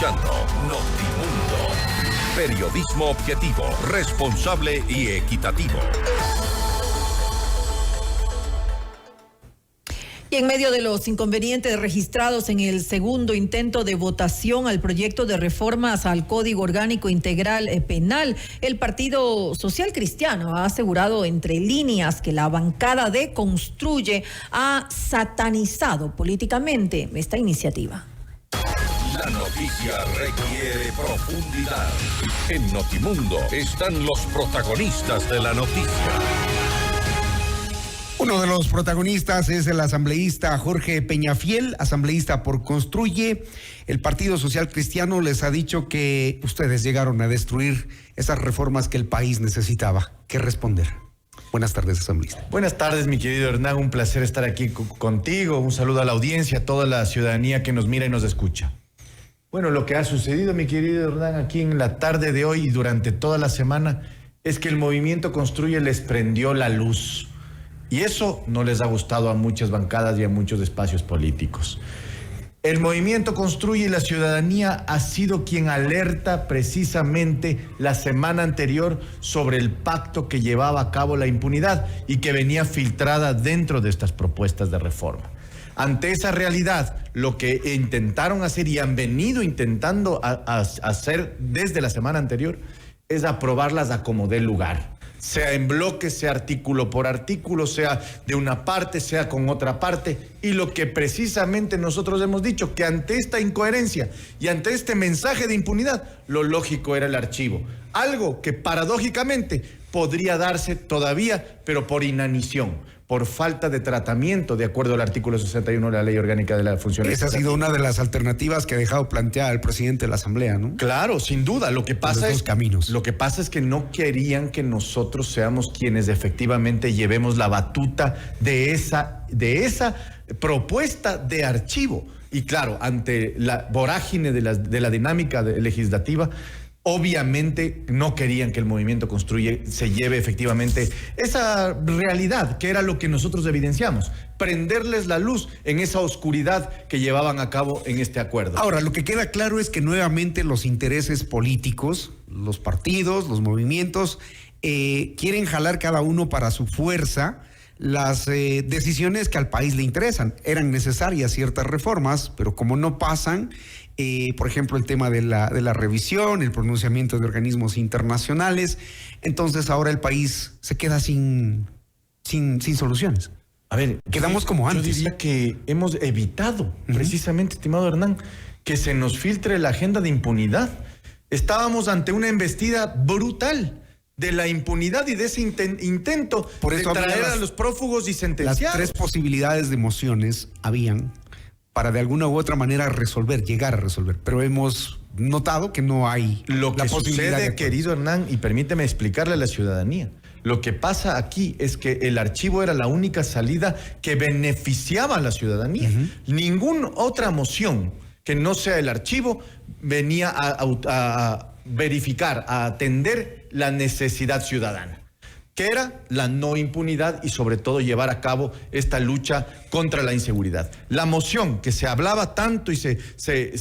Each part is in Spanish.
escuchando Notimundo. Periodismo objetivo, responsable y equitativo. Y en medio de los inconvenientes registrados en el segundo intento de votación al proyecto de reformas al Código Orgánico Integral Penal, el Partido Social Cristiano ha asegurado entre líneas que la bancada de Construye ha satanizado políticamente esta iniciativa. La noticia requiere profundidad. En Notimundo están los protagonistas de la noticia. Uno de los protagonistas es el asambleísta Jorge Peñafiel, asambleísta por Construye. El Partido Social Cristiano les ha dicho que ustedes llegaron a destruir esas reformas que el país necesitaba. ¿Qué responder? Buenas tardes, asambleísta. Buenas tardes, mi querido Hernán. Un placer estar aquí contigo. Un saludo a la audiencia, a toda la ciudadanía que nos mira y nos escucha. Bueno, lo que ha sucedido, mi querido Hernán, aquí en la tarde de hoy y durante toda la semana, es que el movimiento Construye les prendió la luz. Y eso no les ha gustado a muchas bancadas y a muchos espacios políticos. El movimiento Construye y la ciudadanía ha sido quien alerta precisamente la semana anterior sobre el pacto que llevaba a cabo la impunidad y que venía filtrada dentro de estas propuestas de reforma. Ante esa realidad, lo que intentaron hacer y han venido intentando hacer desde la semana anterior es aprobarlas a como dé lugar. Sea en bloque, sea artículo por artículo, sea de una parte, sea con otra parte. Y lo que precisamente nosotros hemos dicho, que ante esta incoherencia y ante este mensaje de impunidad, lo lógico era el archivo. Algo que paradójicamente podría darse todavía, pero por inanición, por falta de tratamiento, de acuerdo al artículo 61 de la Ley Orgánica de la Función Esa ha sido una de las alternativas que ha dejado planteada el presidente de la Asamblea, ¿no? Claro, sin duda. Lo que pasa es caminos. Lo que pasa es que no querían que nosotros seamos quienes efectivamente llevemos la batuta de esa propuesta de archivo. Y claro, ante la vorágine de la dinámica legislativa, obviamente no querían que el movimiento Construye se lleve efectivamente esa realidad, que era lo que nosotros evidenciamos, prenderles la luz en esa oscuridad que llevaban a cabo en este acuerdo. Ahora, lo que queda claro es que nuevamente los intereses políticos, los partidos, los movimientos, quieren jalar cada uno para su fuerza las decisiones que al país le interesan. Eran necesarias ciertas reformas, pero como no pasan, por ejemplo, el tema de la revisión, el pronunciamiento de organismos internacionales, entonces ahora el país se queda sin soluciones. A ver, quedamos como antes. Yo diría que hemos evitado, precisamente, estimado Hernán, que se nos filtre la agenda de impunidad. Estábamos ante una embestida brutal de la impunidad y de ese intento por eso de traer a los prófugos y sentenciados. Las tres posibilidades de mociones habían para de alguna u otra manera llegar a resolver, pero hemos notado que no hay lo que sucede, querido Hernán, y permíteme explicarle a la ciudadanía. Lo que pasa aquí es que el archivo era la única salida que beneficiaba a la ciudadanía. Ninguna otra moción que no sea el archivo venía a verificar, a atender la necesidad ciudadana, que era la no impunidad y sobre todo llevar a cabo esta lucha contra la inseguridad. La moción que se hablaba tanto y se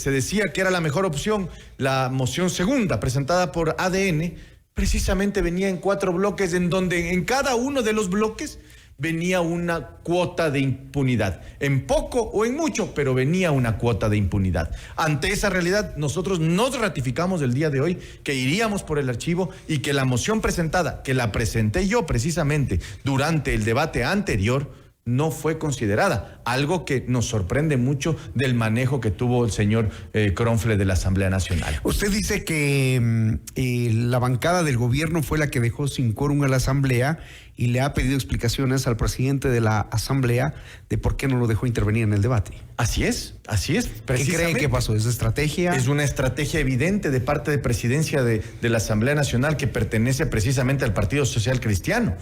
decía que era la mejor opción, la moción segunda presentada por ADN, precisamente venía en 4 bloques, en donde en cada uno de los bloques venía una cuota de impunidad. En poco o en mucho, pero venía una cuota de impunidad. Ante esa realidad, nosotros nos ratificamos el día de hoy que iríamos por el archivo y que la moción presentada, que la presenté yo precisamente durante el debate anterior, no fue considerada, algo que nos sorprende mucho del manejo que tuvo el señor Cronfle de la Asamblea Nacional. Usted dice que la bancada del gobierno fue la que dejó sin quórum a la Asamblea y le ha pedido explicaciones al presidente de la Asamblea de por qué no lo dejó intervenir en el debate. Así es. ¿Qué cree que pasó? ¿Es estrategia? Es una estrategia evidente de parte de presidencia de la Asamblea Nacional que pertenece precisamente al Partido Social Cristiano,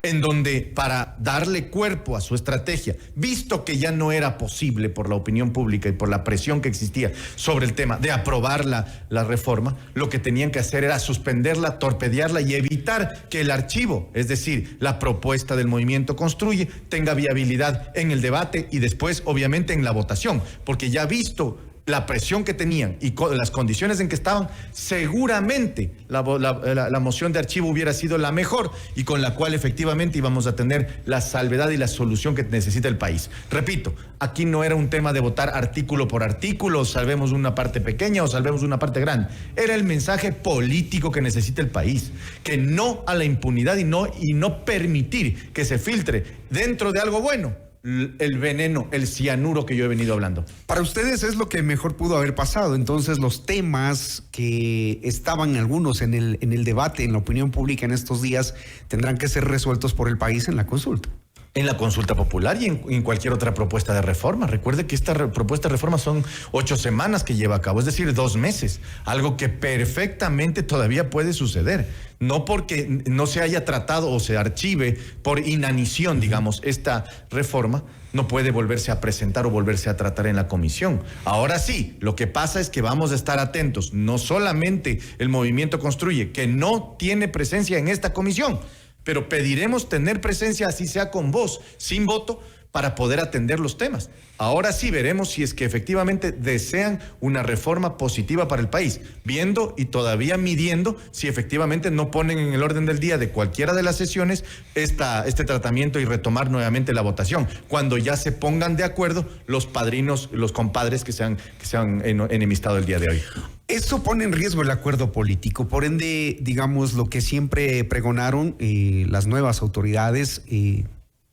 en donde para darle cuerpo a su estrategia, visto que ya no era posible por la opinión pública y por la presión que existía sobre el tema de aprobar la reforma, lo que tenían que hacer era suspenderla, torpedearla y evitar que el archivo, es decir, la propuesta del movimiento Construye, tenga viabilidad en el debate y después, obviamente, en la votación, porque ya visto la presión que tenían y las condiciones en que estaban, seguramente la moción de archivo hubiera sido la mejor y con la cual efectivamente íbamos a tener la salvedad y la solución que necesita el país. Repito, aquí no era un tema de votar artículo por artículo, salvemos una parte pequeña o salvemos una parte grande. Era el mensaje político que necesita el país, que no a la impunidad y no permitir que se filtre dentro de algo bueno el veneno, el cianuro que yo he venido hablando. Para ustedes es lo que mejor pudo haber pasado. Entonces, los temas que estaban algunos en el debate, en la opinión pública en estos días, tendrán que ser resueltos por el país en la consulta. En la consulta popular y en cualquier otra propuesta de reforma. Recuerde que esta propuesta de reforma son 8 semanas que lleva a cabo, es decir, 2 meses. Algo que perfectamente todavía puede suceder. No porque no se haya tratado o se archive por inanición, digamos, esta reforma, no puede volverse a presentar o volverse a tratar en la comisión. Ahora sí, lo que pasa es que vamos a estar atentos. No solamente el Movimiento Construye, que no tiene presencia en esta comisión, pero pediremos tener presencia, así sea con voz, sin voto, para poder atender los temas. Ahora sí veremos si es que efectivamente desean una reforma positiva para el país, viendo y todavía midiendo si efectivamente no ponen en el orden del día de cualquiera de las sesiones este tratamiento y retomar nuevamente la votación, cuando ya se pongan de acuerdo los padrinos, los compadres que se han enemistado el día de hoy. Eso pone en riesgo el acuerdo político. Por ende, digamos, lo que siempre pregonaron las nuevas autoridades,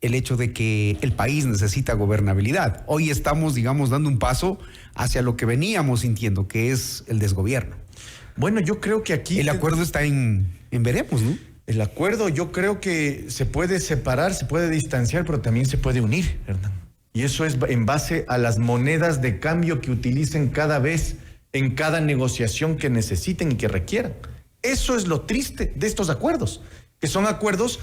el hecho de que el país necesita gobernabilidad. Hoy estamos, digamos, dando un paso hacia lo que veníamos sintiendo, que es el desgobierno. Bueno, yo creo que aquí... El acuerdo está en veremos, ¿no? El acuerdo yo creo que se puede separar, se puede distanciar, pero también se puede unir, Hernán. Y eso es en base a las monedas de cambio que utilicen cada vez en cada negociación que necesiten y que requieran. Eso es lo triste de estos acuerdos, que son acuerdos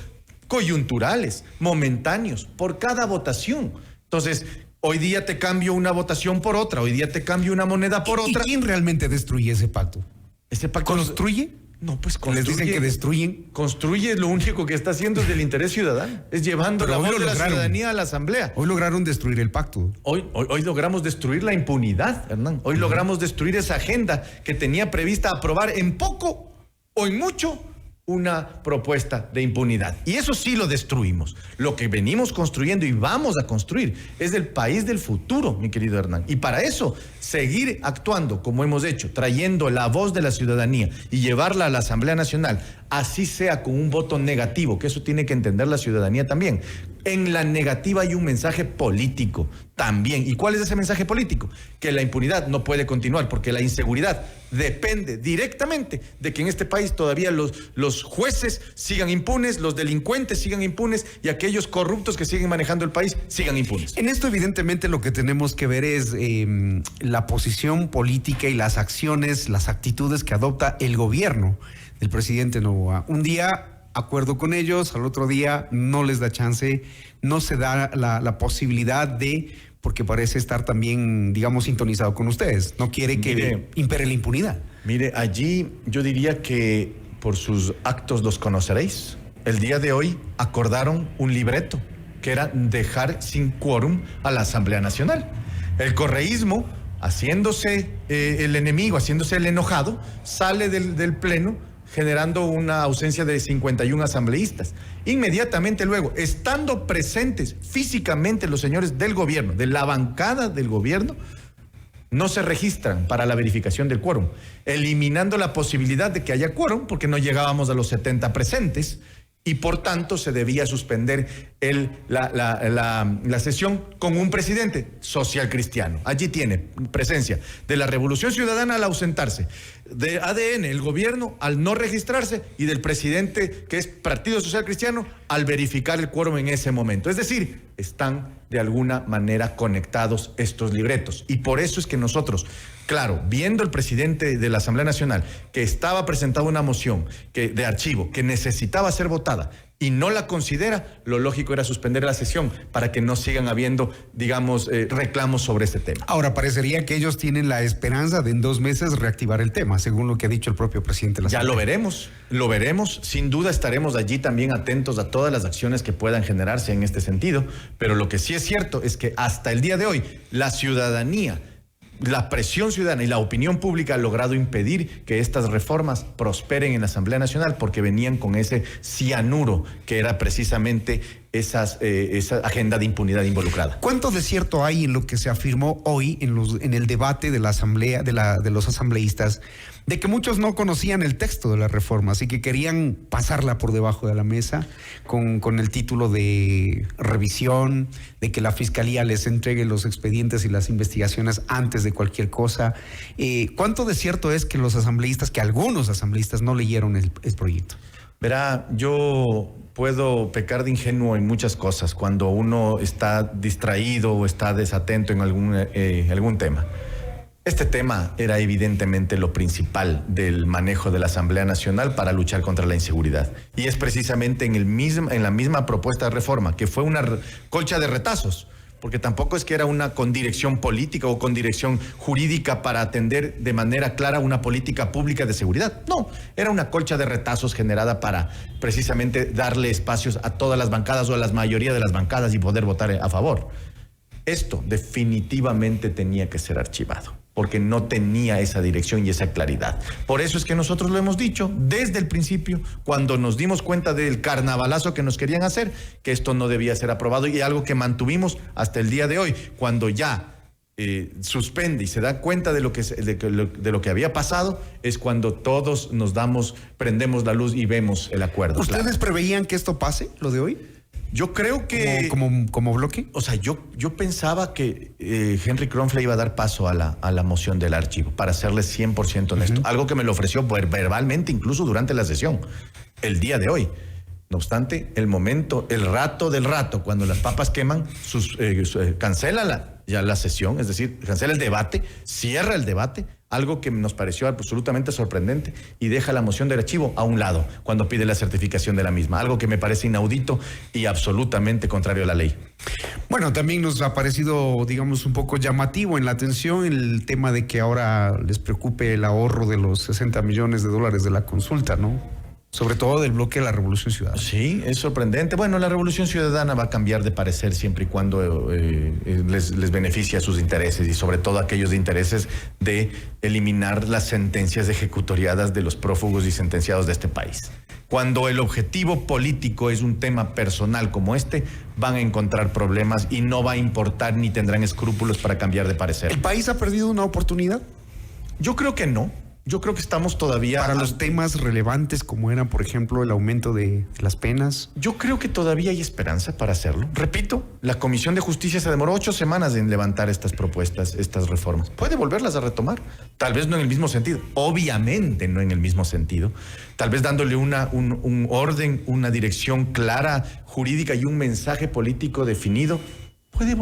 coyunturales, momentáneos, por cada votación. Entonces, hoy día te cambio una votación por otra, hoy día te cambio una moneda por otra. ¿Y quién realmente destruye ese pacto? ¿Ese pacto construye? No, pues construye. Les dicen que destruyen. Construye, lo único que está haciendo es del interés ciudadano, es llevando la voz de la ciudadanía a la asamblea. Hoy lograron destruir el pacto. Hoy logramos destruir la impunidad, Hernán. Hoy logramos destruir esa agenda que tenía prevista aprobar en poco o en mucho una propuesta de impunidad. Y eso sí lo destruimos. Lo que venimos construyendo y vamos a construir es el país del futuro, mi querido Hernán. Y para eso, seguir actuando como hemos hecho, trayendo la voz de la ciudadanía y llevarla a la Asamblea Nacional, así sea con un voto negativo, que eso tiene que entender la ciudadanía también. En la negativa hay un mensaje político también. ¿Y cuál es ese mensaje político? Que la impunidad no puede continuar porque la inseguridad depende directamente de que en este país todavía los jueces sigan impunes, los delincuentes sigan impunes y aquellos corruptos que siguen manejando el país sigan impunes. En esto evidentemente lo que tenemos que ver es la posición política y las acciones, las actitudes que adopta el gobierno del presidente Noboa. Un día acuerdo con ellos, al otro día no les da chance, no se da la posibilidad de, porque parece estar también, digamos, sintonizado con ustedes. No quiere que impere la impunidad. Mire, allí yo diría que por sus actos los conoceréis. El día de hoy acordaron un libreto, que era dejar sin quórum a la Asamblea Nacional. El correísmo, haciéndose el enemigo, haciéndose el enojado, sale del pleno, generando una ausencia de 51 asambleístas. Inmediatamente luego, estando presentes físicamente los señores del gobierno, de la bancada del gobierno, no se registran para la verificación del quórum, eliminando la posibilidad de que haya quórum, porque no llegábamos a los 70 presentes, y por tanto se debía suspender la sesión con un presidente social cristiano. Allí tiene presencia de la Revolución Ciudadana al ausentarse, de ADN, el gobierno, al no registrarse, y del presidente, que es Partido Social Cristiano, al verificar el quórum en ese momento. Es decir, están de alguna manera conectados estos libretos. Y por eso es que nosotros, claro, viendo el presidente de la Asamblea Nacional que estaba presentando una moción de archivo que necesitaba ser votada y no la considera, lo lógico era suspender la sesión para que no sigan habiendo, digamos, reclamos sobre este tema. Ahora, parecería que ellos tienen la esperanza de en 2 meses reactivar el tema, según lo que ha dicho el propio presidente de la Asamblea. Ya lo veremos. Sin duda estaremos allí también atentos a todas las acciones que puedan generarse en este sentido, pero lo que sí es cierto es que hasta el día de hoy la ciudadanía la presión ciudadana y la opinión pública ha logrado impedir que estas reformas prosperen en la Asamblea Nacional porque venían con ese cianuro que era precisamente esa agenda de impunidad involucrada. ¿Cuánto de cierto hay en lo que se afirmó hoy en el debate de la asamblea, de los asambleístas, de que muchos no conocían el texto de la reforma, así que querían pasarla por debajo de la mesa con el título de revisión, de que la fiscalía les entregue los expedientes y las investigaciones antes de cualquier cosa? ¿Cuánto de cierto es que algunos asambleístas no leyeron el proyecto? Verá, yo puedo pecar de ingenuo en muchas cosas cuando uno está distraído o está desatento en algún tema. Este tema era evidentemente lo principal del manejo de la Asamblea Nacional para luchar contra la inseguridad. Y es precisamente en la misma propuesta de reforma, que fue una colcha de retazos, porque tampoco es que era una con dirección política o con dirección jurídica para atender de manera clara una política pública de seguridad. No, era una colcha de retazos generada para precisamente darle espacios a todas las bancadas o a la mayoría de las bancadas y poder votar a favor. Esto definitivamente tenía que ser archivado, porque no tenía esa dirección y esa claridad. Por eso es que nosotros lo hemos dicho desde el principio, cuando nos dimos cuenta del carnavalazo que nos querían hacer, que esto no debía ser aprobado, y algo que mantuvimos hasta el día de hoy, cuando ya suspende y se da cuenta de lo que había pasado, es cuando todos prendemos la luz y vemos el acuerdo. ¿Ustedes claro. preveían que esto pase, lo de hoy? Yo creo que... ¿Como bloque? O sea, yo pensaba que Henry Kronfle iba a dar paso a la moción del archivo, para serle 100% honesto. Algo que me lo ofreció verbalmente incluso durante la sesión, el día de hoy. No obstante, el rato del rato, cuando las papas queman, cancela ya la sesión, es decir, cancela el debate, cierra el debate, algo que nos pareció absolutamente sorprendente, y deja la moción del archivo a un lado cuando pide la certificación de la misma, algo que me parece inaudito y absolutamente contrario a la ley. Bueno, también nos ha parecido, digamos, un poco llamativo en la atención el tema de que ahora les preocupe el ahorro de los $60 millones de la consulta, ¿no? Sobre todo del bloque de la Revolución Ciudadana. Sí, es sorprendente. Bueno, la Revolución Ciudadana va a cambiar de parecer siempre y cuando les beneficie a sus intereses, y sobre todo aquellos de intereses de eliminar las sentencias ejecutoriadas de los prófugos y sentenciados de este país. Cuando el objetivo político es un tema personal como este, van a encontrar problemas y no va a importar ni tendrán escrúpulos para cambiar de parecer. ¿El país ha perdido una oportunidad? Yo creo que no. Yo creo que estamos todavía... Para los temas relevantes como eran, por ejemplo, el aumento de las penas. Yo creo que todavía hay esperanza para hacerlo. Repito, la Comisión de Justicia se demoró 8 semanas en levantar estas propuestas, estas reformas. Puede volverlas a retomar. Tal vez no en el mismo sentido. Obviamente no en el mismo sentido. Tal vez dándole un orden, una dirección clara, jurídica y un mensaje político definido.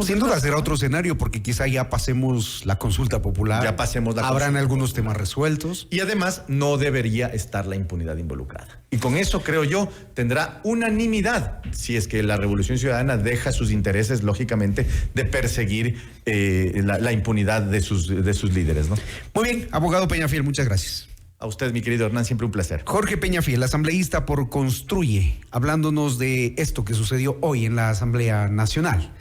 Sin duda será otro escenario, porque quizá ya pasemos la consulta popular. Ya pasemos la Habrán consulta. algunos temas resueltos. Y además no debería estar la impunidad involucrada. Y con eso, creo yo, tendrá unanimidad, si es que la Revolución Ciudadana deja sus intereses, lógicamente, de perseguir la impunidad de sus líderes, ¿no? Muy bien, abogado Peñafiel, muchas gracias. A usted, mi querido Hernán, siempre un placer. Jorge Peñafiel, asambleísta por Construye, hablándonos de esto que sucedió hoy en la Asamblea Nacional.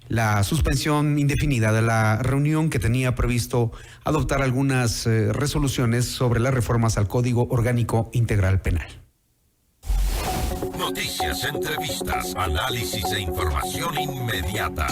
La suspensión indefinida de la reunión que tenía previsto adoptar algunas resoluciones sobre las reformas al Código Orgánico Integral Penal. Noticias, entrevistas, análisis e información inmediata.